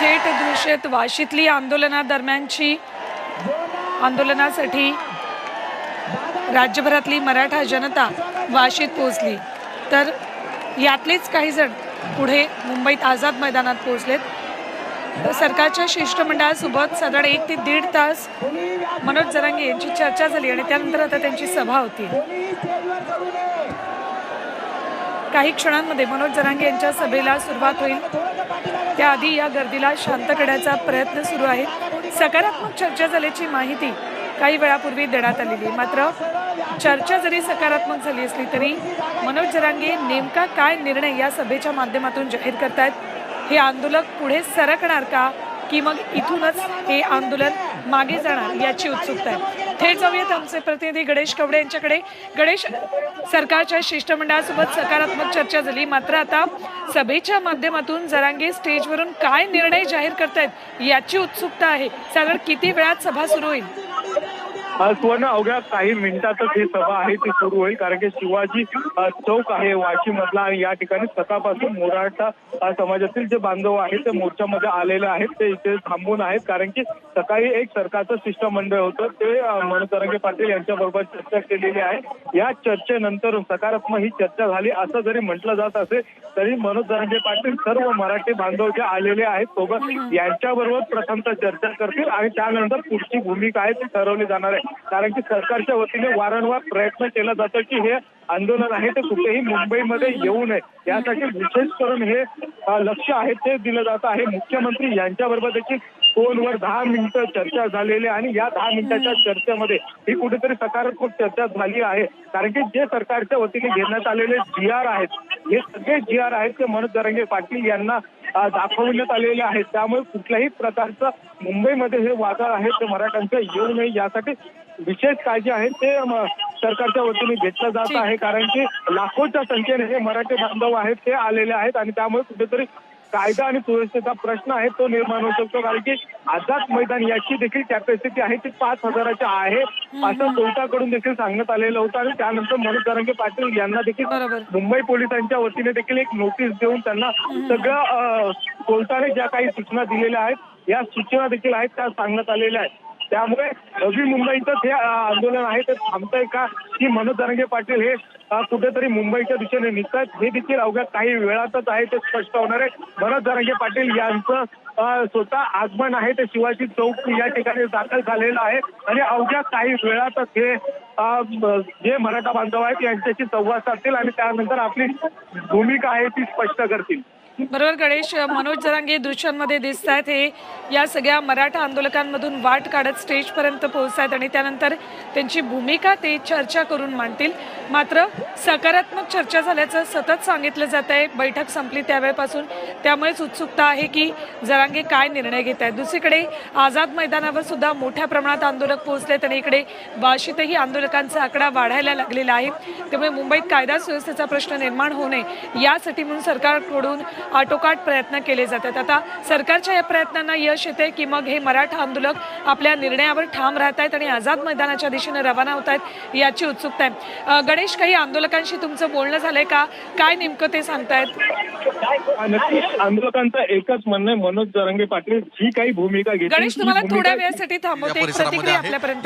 थेट दृश्यत वाशीतली आंदोलनादरम्यानची आंदोलनासाठी राज्यभरातली मराठा जनता वाशीत पोहोचली। तर यातलेच काही जण पुढे मुंबईत आझाद मैदानात पोहोचलेत। सरकारच्या शिष्टमंडळासोबत साधारण 1 ते 1.5 तास मनोज जरांगे यांची चर्चा झाली आणि त्यानंतर आता त्यांची सभा होती। काही क्षणांमध्ये मनोज जरांगे यांच्या सभेला सुरुवात होईल। त्याआधी या गर्दीला शांत करण्याचा प्रयत्न सुरू आहे। सकारात्मक चर्चा झाल्याची माहिती काही वेळापूर्वी देण्यात आलेली, मात्र चर्चा जरी सकारात्मक झाली असली तरी मनोज जरांगे नेमका काय निर्णय या सभेच्या माध्यमातून जाहीर करतायत, हे आंदोलक पुढे सरकणार का की मग इथूनच हे आंदोलन मागे जाणार याची उत्सुकता आहे। थेट जाऊयात आमचे प्रतिनिधी गणेश कवडे यांच्याकडे। गणेश, सरकारच्या शिष्टमंडळासोबत सकारात्मक चर्चा झाली, मात्र आता सभेच्या माध्यमातून जरांगे स्टेजवरून काय निर्णय जाहीर करतायत याची उत्सुकता आहे। साधारण किती वेळात सभा सुरू होईल? सुवर्ण, अवघ्या काही मिनिटातच ही सभा आहे ती सुरू होईल, कारण की शिवाजी चौक आहे वाशी मधला आणि या ठिकाणी सकाळपासून मराठा समाजातील जे बांधव आहेत ते मोर्चामध्ये आलेले आहेत, ते इथे थांबून आहेत, कारण की सकाळी एक सरकारचं शिष्टमंडळ होतं, ते मनोज जरांगे पाटील यांच्याबरोबर चर्चा केलेली आहे। या चर्चेनंतर सकारात्मक ही चर्चा झाली असं जरी म्हटलं जात असेल तरी मनोज जरांगे पाटील सर्व मराठी बांधव जे आलेले आहेत सोबत यांच्याबरोबर प्रथमतः चर्चा करतील आणि त्यानंतर पुढची भूमिका आहे ती ठरवली जाणार आहे। कारण की सरकारच्या वतीने वारंवार प्रयत्न केला जातो की हे आंदोलन आहे ते कुठेही मुंबईमध्ये येऊ नये, यासाठी विशेष करून हे लक्ष आहे ते दिलं जात आहे। मुख्यमंत्री यांच्याबरोबर देखील फोनवर 10 मिनिटं चर्चा झालेली आणि या 10 मिनिटाच्या चर्चेमध्ये ही कुठेतरी सकारात्मक चर्चा झाली आहे, कारण की जे सरकारच्या वतीने घेण्यात आलेले GR आहेत, हे सगळे GR आहेत ते मनोज जरांगे पाटील यांना दाखवण्यात आलेले आहेत। त्यामुळे कुठल्याही प्रकारचं मुंबईमध्ये हे वादळ आहे ते मराठ्यांचं येऊ नये यासाठी विशेष काळजी आहे ते सरकारच्या वतीने घेतलं जात आहे, कारण की लाखोच्या संख्येने हे मराठी बांधव आहेत ते आलेले आहेत आणि त्यामुळे कुठेतरी कायदा आणि सुरक्षेचा प्रश्न आहे तो निर्माण होऊ शकतो, कारण की आझाद मैदान याची देखील कॅपॅसिटी आहे ती 5,000ची आहे असं कोर्टाकडून देखील सांगण्यात आलेलं होतं आणि त्यानंतर मनोज जरांगे पाटील यांना देखील मुंबई पोलिसांच्या वतीने देखील एक नोटीस देऊन त्यांना सगळं कोर्टाने ज्या काही सूचना दिलेल्या आहेत या सूचना देखील आहेत त्या सांगण्यात आलेल्या आहेत। त्यामुळे नवी मुंबईतच हे आंदोलन आहे ते थांबतंय का की मनोज जरांगे पाटील हे कुठेतरी मुंबईच्या दिशेने निघतात हे देखील अवघ्या काही वेळातच आहे ते स्पष्ट होणार आहे। मनोज जरांगे पाटील यांचं स्वतः आगमन आहे ते शिवाजी चौक या ठिकाणी दाखल झालेलं आहे आणि अवघ्या काही वेळातच हे जे मराठा बांधव आहेत यांच्याशी संवाद साधतील आणि त्यानंतर आपली भूमिका आहे ती स्पष्ट करतील। बरोबर गणेश, मनोज जरांगे दृश्यांमध्ये दिसत आहेत, हे या सगळ्या मराठा आंदोलकांमधून वाट काढत स्टेजपर्यंत पोहोचतात आणि त्यानंतर त्यांची भूमिका ते चर्चा करून मांडतील। मात्र सकारात्मक चर्चा झाल्याचं सतत सांगितलं जात आहे बैठक संपली त्यावेळेपासून, त्यामुळेच उत्सुकता आहे की जरांगे काय निर्णय घेत आहेत। दुसरीकडे आझाद मैदानावर सुद्धा मोठ्या प्रमाणात आंदोलक पोहोचलेत आणि इकडे वाशीतही आंदोलकांचा आकडा वाढायला लागलेला आहे, त्यामुळे मुंबईत कायदा सुव्यवस्थेचा प्रश्न निर्माण होऊ नये यासाठी म्हणून सरकारकडून आटोकाट प्रयत्न केले जातात। आता सरकारच्या या प्रयत्नांना यश येते की मग हे मराठा आंदोलक आपल्या निर्णयावर ठाम राहत आहेत आणि आझाद मैदानाच्या दिशेने रवाना होत आहेत याची उत्सुकता आहे। गणेश, काही आंदोलकांशी तुमचं बोलणं झालंय का? काय नेमकं ते सांगतायत? नक्कीच आंदोलकांचं एकच म्हणणं आहे, मनोज जरांगे पाटील जी काही भूमिका घेतली। गणेश, तुम्हाला थोड्या वेळासाठी थांबवते, प्रतिक्रिया आपल्यापर्यंत